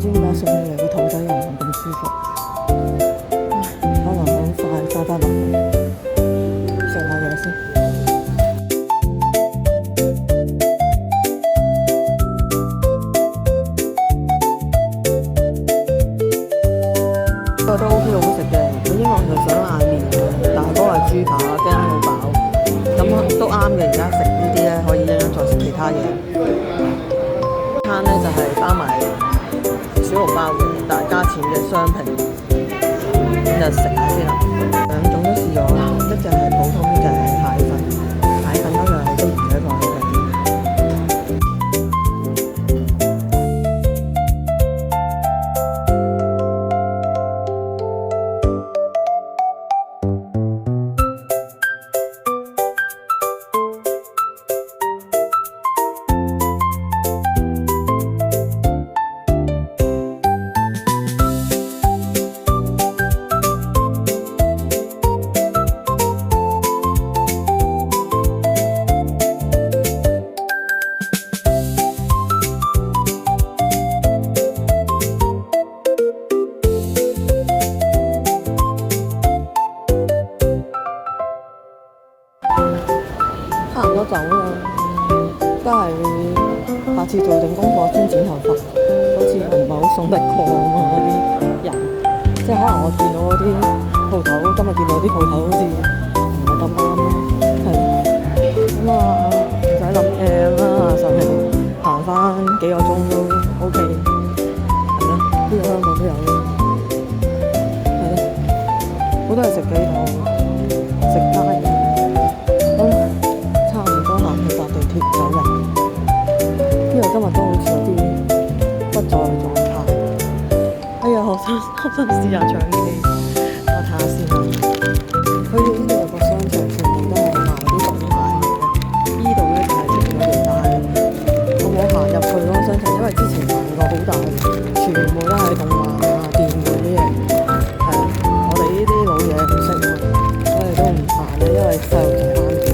知點解送起嚟個肚仔又唔係咁舒服，可能好快翻返落去食下嘢先。覺得 OK 好食嘅，本應我係想嗌麵嘅，但係嗰個係豬扒，驚好飽，咁都啱嘅。而家食呢啲咧，可以一陣再食其他嘢。餐咧就係包埋小籠包嘅，但係加錢嘅雙拼，咁就食下先啦。兩種都試咗啦，一隻係普通嘅蟹粉，蟹粉嗰個係啲唔使放嘅。差唔多走啦，都係下次做定功課先剪頭髮，好似唔係好送得過啊嘛嗰啲人，即係可能我見到嗰啲鋪頭，今日見到啲鋪頭好似唔係咁啱咯，係咁啊，唔使諗嘢啦，上嚟行翻幾個鐘都 OK，係咯，呢個香港都有咯，係咯，好多人食幾檔，食街嘅。差唔多行去搭地鐵走人，因為今日都好似有啲不在狀態。哎呀，好想試下唱 K， 我睇下先啦。佢哋呢度有個商場，全部都係賣啲動漫嘅。呢度咧就係直咗條街。我冇行入去嗰個商場，因為之前行過好大，全部都係動漫啊、電玩啲嘢。係啊，我哋呢啲老嘢唔識喎，我哋都唔行啦，因為細路仔啱住。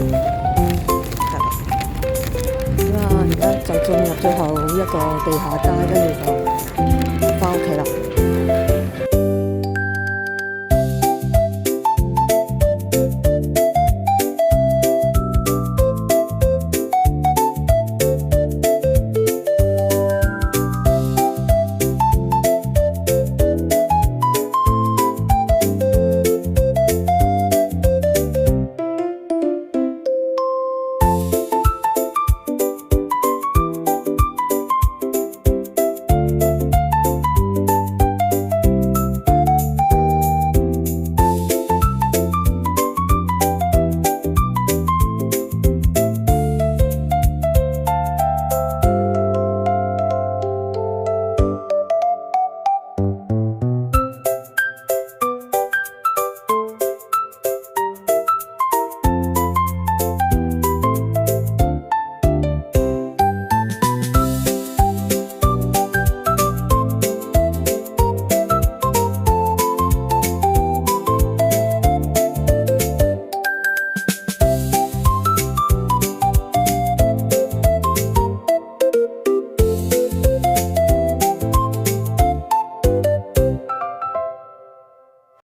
而家就進入最後一個地下街，跟住就